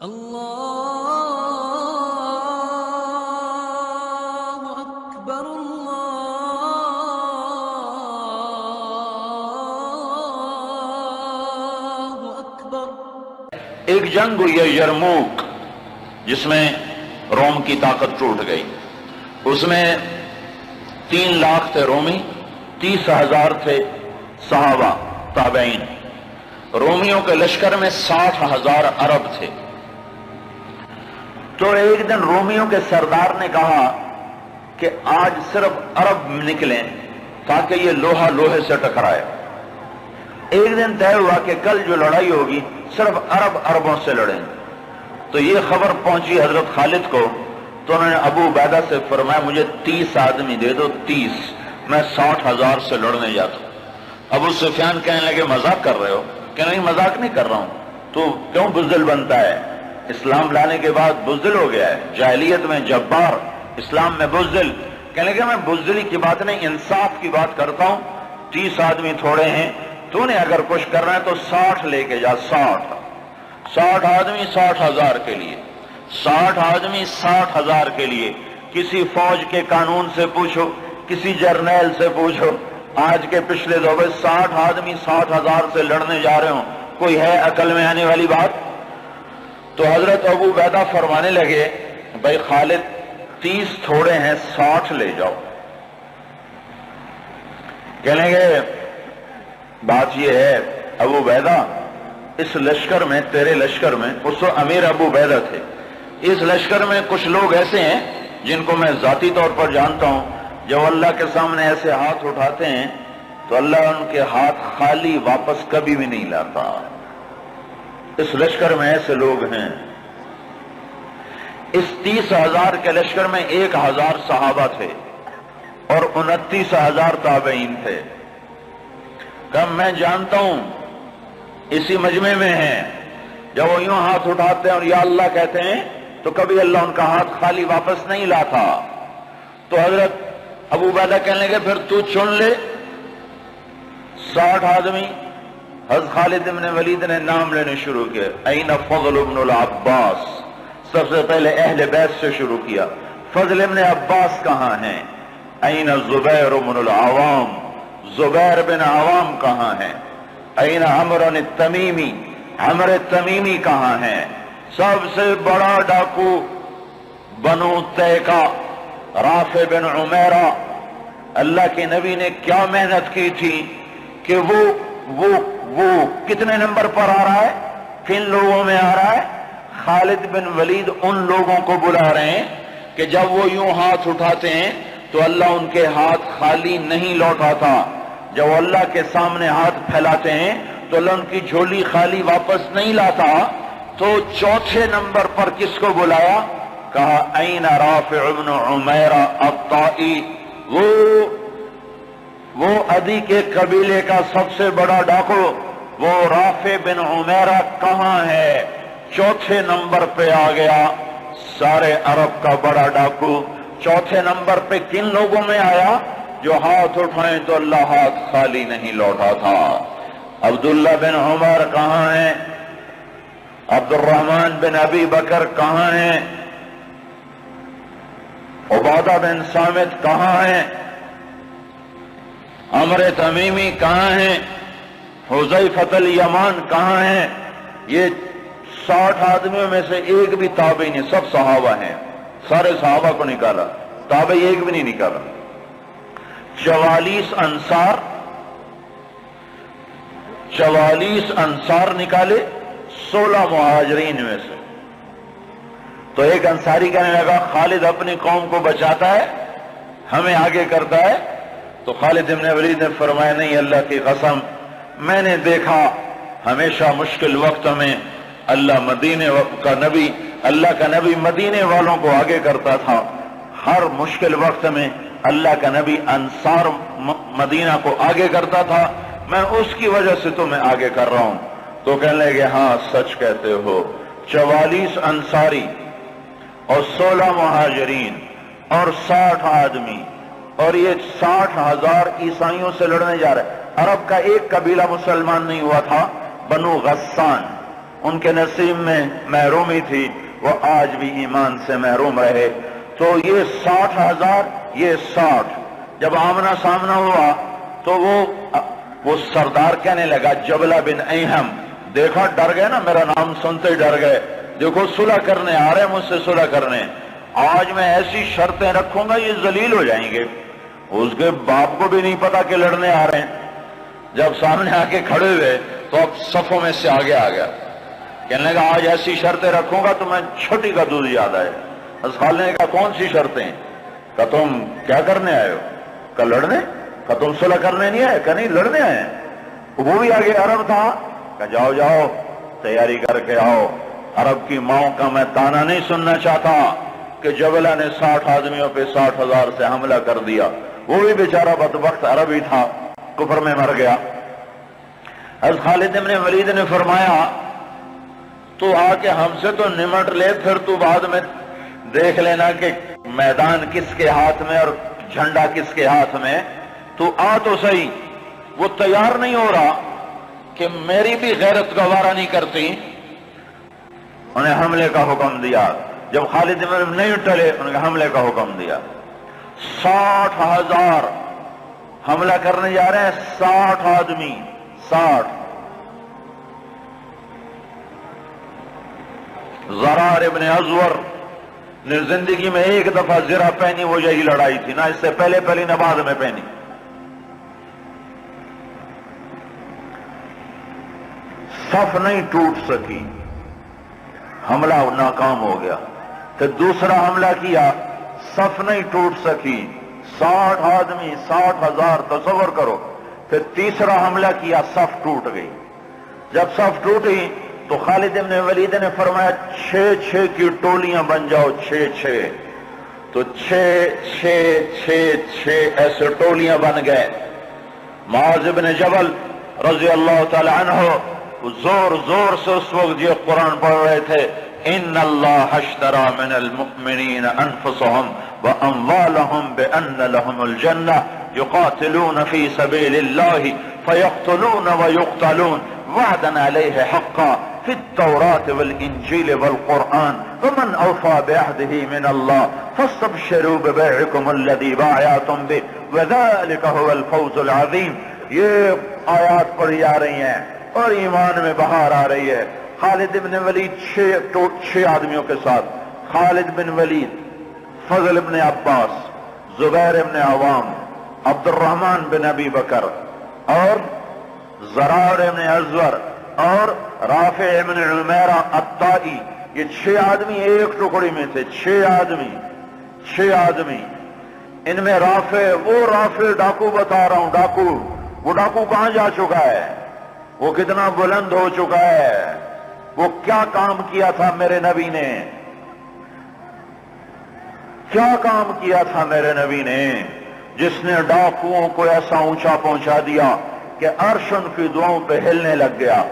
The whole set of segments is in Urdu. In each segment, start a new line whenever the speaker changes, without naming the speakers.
اللہ اکبر اللہ اکبر۔
ایک جنگ ہوئی ہے یرموک، جس میں روم کی طاقت ٹوٹ گئی۔ اس میں 3 لاکھ تھے رومی، 30,000 تھے صحابہ تابعین۔ رومیوں کے لشکر میں 60,000 عرب تھے۔ تو ایک دن رومیوں کے سردار نے کہا کہ آج صرف عرب نکلیں تاکہ یہ لوہا لوہے سے ٹکرائے۔ ایک دن طے ہوا کہ کل جو لڑائی ہوگی صرف عربوں سے لڑیں۔ تو یہ خبر پہنچی حضرت خالد کو، تو انہوں نے ابو عبیدہ سے فرمایا مجھے 30 آدمی دے دو، 30، میں 60,000 سے لڑنے جاتا ہوں۔ ابو سفیان کہنے لگے مذاق کر رہے ہو؟ کہ نہیں مذاق نہیں کر رہا ہوں، تو کیوں بزدل بنتا ہے؟ اسلام لانے کے بعد بزدل ہو گیا ہے، جاہلیت میں جبار، اسلام میں بزدل۔ کہنے لگے میں بزدلی کی بات نہیں، انصاف کی بات کرتا ہوں۔ 30 آدمی تھوڑے ہیں، تو نے اگر کچھ کرنا ہے تو 60 لے کے جا، 60 آدمی 60,000 کے لیے، 60 آدمی 60,000 کے لیے۔ کسی فوج کے قانون سے پوچھو، کسی جرنیل سے پوچھو، آج کے پچھلے دور میں 60 آدمی 60,000 سے لڑنے جا رہے ہوں، کوئی ہے عقل میں آنے والی بات؟ تو حضرت ابو عبیدہ فرمانے لگے بھائی خالد 30 تھوڑے ہیں، 60 لے جاؤ۔ کہنے لگے بات یہ ہے ابو عبیدہ، اس لشکر میں، تیرے لشکر میں، اس وقت امیر ابو عبیدہ تھے، اس لشکر میں کچھ لوگ ایسے ہیں جن کو میں ذاتی طور پر جانتا ہوں، جب اللہ کے سامنے ایسے ہاتھ اٹھاتے ہیں تو اللہ ان کے ہاتھ خالی واپس کبھی بھی نہیں لاتا۔ اس لشکر میں ایسے لوگ ہیں۔ اس 30,000 کے لشکر میں 1,000 صحابہ تھے اور 29,000 تابعین تھے۔ کہ میں جانتا ہوں اسی مجمع میں ہیں، جب وہ یوں ہاتھ اٹھاتے ہیں اور یا اللہ کہتے ہیں تو کبھی اللہ ان کا ہاتھ خالی واپس نہیں لاتا۔ تو حضرت ابو عبیدہ کہنے لگے پھر تو چن لے 60 آدمی۔ حضرت خالد بن ولید نے نام لینے شروع کیے، این فضل بن العباس، سب سے پہلے اہل بیت سے شروع کیا، فضل بن عباس کہاں ہیں؟ این زبیر بن العوام، زبیر بن عوام کہاں ہیں؟ این عمر التمیمی، عمر التمیمی کہاں ہیں؟ سب سے بڑا ڈاکو بنو تیکا، رافع بن عمیرہ۔ اللہ کے نبی نے کیا محنت کی تھی کہ وہ کتنے نمبر پر آ رہا ہے، کن لوگوں میں آ رہا ہے؟ خالد بن ولید ان لوگوں کو بلا رہے ہیں کہ جب وہ یوں ہاتھ اٹھاتے ہیں تو اللہ ان کے ہاتھ خالی نہیں لوٹاتا، جب وہ اللہ کے سامنے ہاتھ پھیلاتے ہیں تو اللہ ان کی جھولی خالی واپس نہیں لاتا۔ تو چوتھے نمبر پر کس کو بلایا؟ کہا این رافع بن عمیرہ الطائی، وہ عدی کے قبیلے کا سب سے بڑا ڈاکو، وہ رافع بن عمیرہ کہاں ہے؟ چوتھے نمبر پہ آ گیا، سارے عرب کا بڑا ڈاکو۔ چوتھے نمبر پہ کن لوگوں میں آیا؟ جو ہاتھ اٹھائیں تو اللہ ہاتھ خالی نہیں لوٹا تھا۔ عبداللہ بن عمر کہاں ہیں؟ عبد الرحمن بن ابی بکر کہاں ہیں؟ عبادہ بن صامت کہاں ہیں؟ عمر تمیمی کہاں ہیں؟ حذیفۃ الیمان کہاں ہیں؟ یہ 60 آدمیوں میں سے ایک بھی تابعی نہیں، سب صحابہ ہیں، سارے صحابہ کو نکالا، تابعی ایک بھی نہیں نکالا۔ 44 انصار نکالے 16 مہاجرین میں سے۔ تو ایک انصاری کہنے لگا خالد اپنی قوم کو بچاتا ہے، ہمیں آگے کرتا ہے۔ تو خالد بن ولید نے فرمایا نہیں، اللہ کی قسم میں نے دیکھا ہمیشہ مشکل وقت میں اللہ کا نبی مدینے والوں کو آگے کرتا تھا، ہر مشکل وقت میں اللہ کا نبی انصار مدینہ کو آگے کرتا تھا، میں اس کی وجہ سے تمہیں آگے کر رہا ہوں۔ تو کہنے لگے ہاں سچ کہتے ہو، 44 انصاری اور 16 مہاجرین اور 60 آدمی، اور یہ 60,000 عیسائیوں سے لڑنے جا رہے۔ عرب کا ایک قبیلہ مسلمان نہیں ہوا تھا، بنو غسان، ان کے نصیب میں محرومی تھی، وہ آج بھی ایمان سے محروم رہے۔ تو یہ 60,000، یہ 60، جب آمنا سامنا ہوا تو وہ سردار کہنے لگا جبلہ بن ایہم، دیکھا ڈر گئے نا، میرا نام سنتے ڈر گئے، دیکھو صلح کرنے آ رہے ہیں مجھ سے صلح کرنے، آج میں ایسی شرطیں رکھوں گا یہ ذلیل ہو جائیں گے۔ اس کے باپ کو بھی نہیں پتا کہ لڑنے آ رہے ہیں، جب سامنے آ کے کھڑے ہوئے تو اب صفوں میں سے آگے آ گیا، کہنے لگا آج ایسی شرطیں رکھوں گا تو میں چھوٹی کا دودھ یاد آئے۔ خالد نے کہا کون سی شرطیں؟ کہ تم کیا کرنے آئے ہو؟ کہ لڑنے؟ کہ تم صلح کرنے نہیں آئے؟ کہ نہیں لڑنے آئے ہیں۔ وہ بھی آگے عرب تھا، کہ جاؤ جاؤ تیاری کر کے آؤ، عرب کی ماؤں کا میں تانا نہیں سننا چاہتا کہ جبلہ نے 60 آدمیوں پہ 60,000 سے حملہ کر دیا۔ وہ بھی بیچارہ بدبخت عربی تھا، کفر میں مر گیا۔ حضرت خالد بن ولید نے فرمایا تو آ کے ہم سے تو نمٹ لے، پھر تو بعد میں دیکھ لینا کہ میدان کس کے ہاتھ میں اور جھنڈا کس کے ہاتھ میں، تو آ تو صحیح۔ وہ تیار نہیں ہو رہا کہ میری بھی غیرت گوارا نہیں کرتی، انہیں حملے کا حکم دیا۔ جب خالد بن ولید نہیں ٹلے انہیں حملے کا حکم دیا۔ 60,000 حملہ کرنے جا رہے ہیں، 60 آدمی، 60۔ زرار ابن ازور نے زندگی میں ایک دفعہ زرہ پہنی، وہ یہی لڑائی تھی، نہ اس سے پہلے پہلی نہ بعد میں پہنی۔ صف نہیں ٹوٹ سکی، حملہ ناکام ہو گیا۔ پھر دوسرا حملہ کیا، صف نہیں ٹوٹ سکی، 60 آدمی، 60,000، تصور کرو۔ پھر تیسرا حملہ کیا، صف ٹوٹ گئی۔ جب صف ٹوٹی تو خالد بن ولید نے فرمایا 6 کی ٹولیاں بن جاؤ، 6 تو 6 ایسے ٹولیاں بن گئے۔ معاذ بن جبل رضی اللہ تعالی عنہ زور زور سے اس وقت یہ قرآن پڑھ رہے تھے، ان اللہ اشترى من المؤمنین انفسهم واموالهم بان لهم الجنہ یقاتلون فی سبیل اللہ فیقتلون ویقتلون وعدا علیہ حقا فی التوراة والانجیل والقرآن ومن اوفى بعهده من اللہ فاستبشروا ببیعکم الذی بايعتم به وذلك هو الفوز العظیم۔ یہ آیات پڑھی جا رہی ہیں اور ایمان میں بہار آ رہی ہے۔ خالد بن ولید 6 آدمیوں کے ساتھ، خالد بن ولید، فضل بن عباس، زبیر بن عوام، عبد الرحمن بن ابی بکر اور زرار بن ازور اور رافع بن عمیرہ الطائی، یہ 6 آدمی ایک ٹکڑی میں تھے، 6 آدمی۔ ان میں رافع، وہ رافع ڈاکو بتا رہا ہوں، ڈاکو، وہ ڈاکو کہاں جا چکا ہے، وہ کتنا بلند ہو چکا ہے، وہ کیا کام کیا تھا میرے نبی نے، کیا کام کیا تھا میرے نبی نے، جس نے ڈاکوؤں کو ایسا اونچا پہنچا دیا کہ عرش ان کی دعاؤں پہ ہلنے لگ گیا۔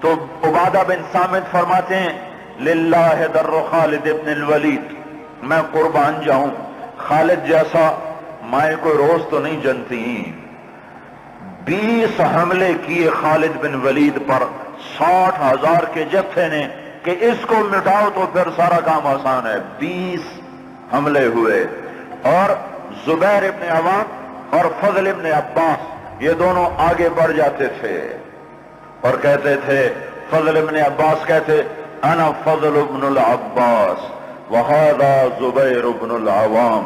تو عبادہ بن صامت فرماتے ہیں للہ در خالد ابن الولید، میں قربان جاؤں، خالد جیسا مائیں کوئی روز تو نہیں جنتی۔ 20 حملے کیے خالد بن ولید پر 60,000 کے جتھے نے کہ اس کو مٹاؤ تو پھر سارا کام آسان ہے۔ 20 حملے ہوئے اور زبیر ابن عوام اور فضل ابن عباس یہ دونوں آگے بڑھ جاتے تھے اور کہتے تھے، فضل ابن عباس کہتے انا فضل ابن العباس وہذا زبیر ابن العوام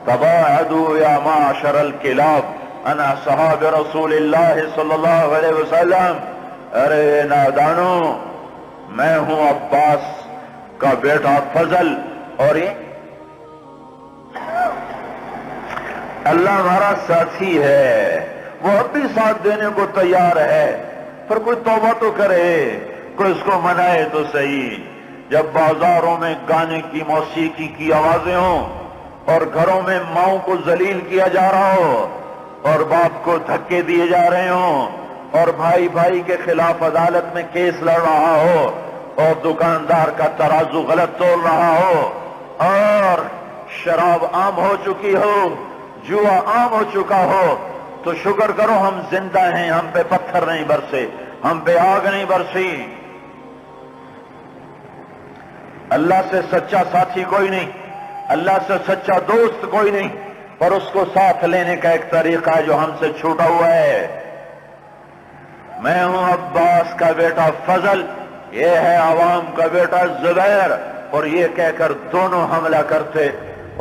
تباعدوا یا معشر الکلاب انا صحاب رسول اللہ صلی اللہ علیہ وسلم۔ ارے نادانو، میں ہوں عباس کا بیٹا فضل اور یہ اللہ ہمارا ساتھی ہے، وہ اب بھی ساتھ دینے کو تیار ہے، پر کوئی توبہ تو کرے، کوئی اس کو منائے تو صحیح۔ جب بازاروں میں گانے کی، موسیقی کی آوازیں ہوں اور گھروں میں ماؤں کو ذلیل کیا جا رہا ہو اور باپ کو دھکے دیے جا رہے ہوں اور بھائی بھائی کے خلاف عدالت میں کیس لڑ رہا ہو اور دکاندار کا ترازو غلط تول رہا ہو اور شراب عام ہو چکی ہو، جوا عام ہو چکا ہو، تو شکر کرو ہم زندہ ہیں، ہم پہ پتھر نہیں برسے، ہم پہ آگ نہیں برسی۔ اللہ سے سچا ساتھی کوئی نہیں، اللہ سے سچا دوست کوئی نہیں، پر اس کو ساتھ لینے کا ایک طریقہ ہے جو ہم سے چھوٹا ہوا ہے۔ میں ہوں عباس کا بیٹا فضل، یہ ہے عوام کا بیٹا زبیر، اور یہ کہہ کر دونوں حملہ کرتے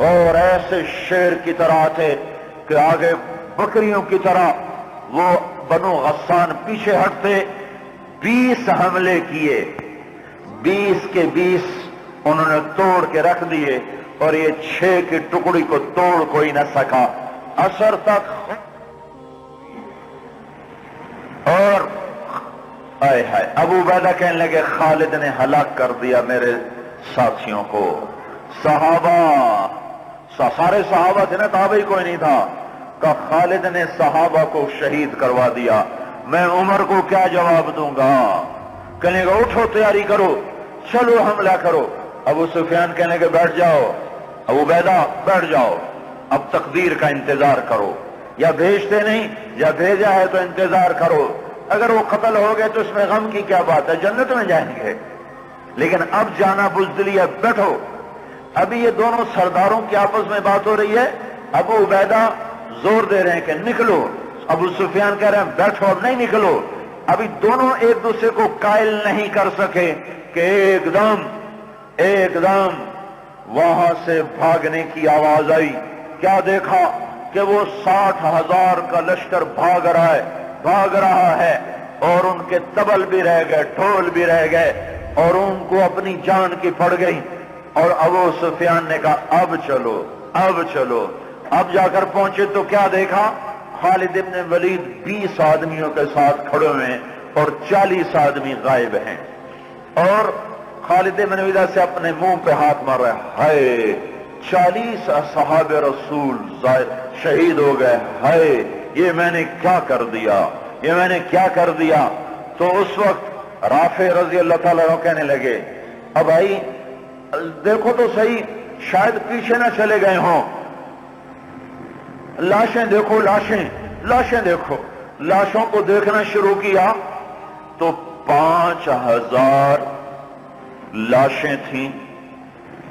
اور ایسے شیر کی طرح تھے کہ آگے بکریوں کی طرح وہ بنو غسان پیچھے ہٹتے۔ 20 حملے کیے، 20 کے 20 انہوں نے توڑ کے رکھ دیے، اور یہ 6 کی ٹکڑی کو توڑ کوئی نہ سکا عصر تک۔ اور آئے ہائے ابو عبیدہ کہنے لگے خالد نے ہلاک کر دیا میرے ساتھیوں کو۔ صحابہ، سارے صحابہ تھے نا، تابعی کوئی نہیں تھا، کہ خالد نے صحابہ کو شہید کروا دیا، میں عمر کو کیا جواب دوں گا؟ کہنے لگا اٹھو تیاری کرو، چلو حملہ کرو۔ ابو سفیان کہنے لگے بیٹھ جاؤ، ابو عبیدہ بیٹھ جاؤ، اب تقدیر کا انتظار کرو، یا بھیجتے نہیں یا بھیجا ہے تو انتظار کرو، اگر وہ قتل ہو گئے تو اس میں غم کی کیا بات ہے، جنت میں جائیں گے، لیکن اب جانا بزدلی ہے، بیٹھو۔ ابھی یہ دونوں سرداروں کی آپس میں بات ہو رہی ہے، ابو عبیدہ زور دے رہے ہیں کہ نکلو، ابو سفیان کہہ رہے ہیں بیٹھو اب نہیں نکلو۔ ابھی دونوں ایک دوسرے کو قائل نہیں کر سکے کہ ایک دم وہاں سے بھاگنے کی آواز آئی۔ کیا دیکھا کہ وہ 60,000 کا لشکر بھاگ رہا ہے، اور ان کے طبل بھی رہ گئے، ڈھول بھی رہ گئے، اور ان کو اپنی جان کی پڑ گئی۔ اور ابو سفیان نے کہا اب چلو، اب جا کر پہنچے تو کیا دیکھا؟ خالد ابن ولید 20 آدمیوں کے ساتھ کھڑے ہوئے ہیں اور 40 آدمی غائب ہیں، اور خالد ابن ولید سے اپنے منہ پہ ہاتھ مار رہا ہے، ہائے 40 اصحاب رسول شہید ہو گئے، ہائے یہ میں نے کیا کر دیا۔ تو اس وقت رافع رضی اللہ تعالیٰ عنہ کہنے لگے اب بھائی دیکھو تو صحیح، شاید پیچھے نہ چلے گئے ہوں، لاشیں دیکھو، لاشیں دیکھو۔ لاشوں کو دیکھنا شروع کیا تو 5,000 لاشیں تھیں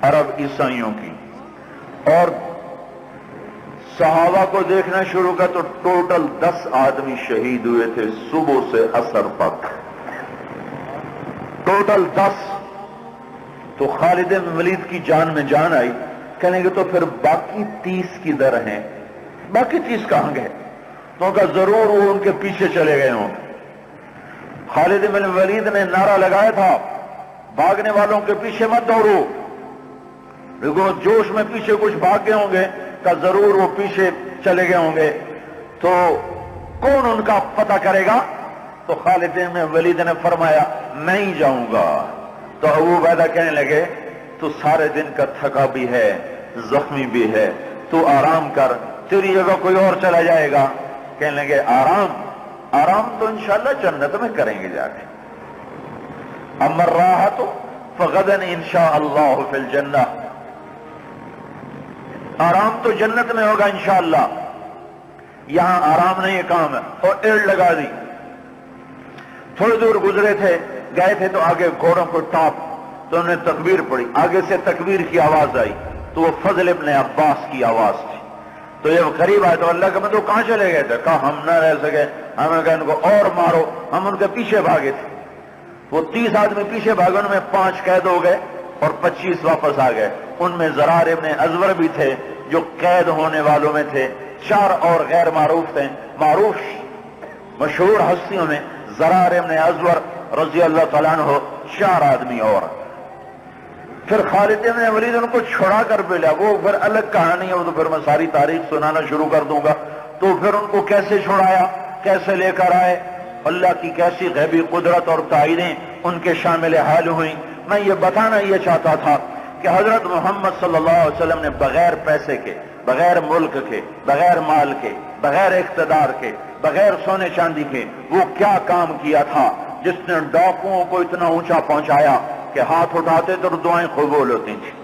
عرب عیسائیوں کی، اور صحابہ کو دیکھنا شروع کیا تو ٹوٹل 10 آدمی شہید ہوئے تھے صبح سے عصر تک، ٹوٹل 10۔ تو خالد بن ولید کی جان میں جان آئی، کہنے گے تو پھر باقی 30 کدھر ہیں، باقی 30 کہاں گئے؟ تو کہا ضرور وہ ان کے پیچھے چلے گئے ہوں۔ خالد بن ولید نے نعرہ لگایا تھا بھاگنے والوں کے پیچھے مت دوڑو، دیکھو جوش میں پیچھے کچھ بھاگ گئے ہوں گے، کہ ضرور وہ پیچھے چلے گئے ہوں گے، تو کون ان کا پتہ کرے گا؟ تو خالد بن ولید نے فرمایا میں ہی جاؤں گا۔ تو ابو عبیدہ کہنے لگے تو سارے دن کا تھکا بھی ہے، زخمی بھی ہے، تو آرام کر، تیری جگہ کوئی اور چلا جائے گا۔ کہنے لگے آرام تو انشاءاللہ جنت میں کریں گے جا کے، اما الراحۃ فغدا انشاءاللہ فی الجنہ، آرام تو جنت میں ہوگا انشاءاللہ، یہاں آرام نہیں کام ہے۔ اور ایڑ لگا دی، تھوڑی دور گزرے تھے، گئے تھے تو آگے گھوڑوں کو ٹاپ، تو انہوں نے تکبیر پڑھی، آگے سے تکبیر کی آواز آئی تو وہ فضل ابن عباس کی آواز تھی۔ تو جب قریب آئے تو اللہ کے بندو کہاں چلے گئے تھے؟ کہا ہم نہ رہ سکے، ہمیں کہا ان کو اور مارو، ہم ان کے پیچھے بھاگے تھے۔ وہ 30 آدمی پیچھے بھاگے، ان میں 5 قید ہو گئے اور 25 واپس آ گئے۔ ان میں زرار ابن ازور بھی تھے جو قید ہونے والوں میں تھے، 4 اور غیر معروف تھے، معروف مشہور ہستیوں میں زرار ابن ازور رضی اللہ تعالیٰ عنہ، 4 آدمی اور۔ پھر خالد بن ولید ان کو چھڑا کر ملا، وہ پھر الگ کہانی ہے، وہ تو پھر میں ساری تاریخ سنانا شروع کر دوں گا۔ تو پھر ان کو کیسے چھڑایا، کیسے لے کر آئے، اللہ کی کیسی غیبی قدرت اور تائیدیں ان کے شامل حال ہوئیں۔ میں یہ بتانا یہ چاہتا تھا کہ حضرت محمد صلی اللہ علیہ وسلم نے بغیر پیسے کے، بغیر ملک کے، بغیر مال کے، بغیر اقتدار کے، بغیر سونے چاندی کے وہ کیا کام کیا تھا جس نے ڈاکوؤں کو اتنا اونچا پہنچایا کہ ہاتھ اٹھاتے تو دعائیں قبول ہوتی تھیں۔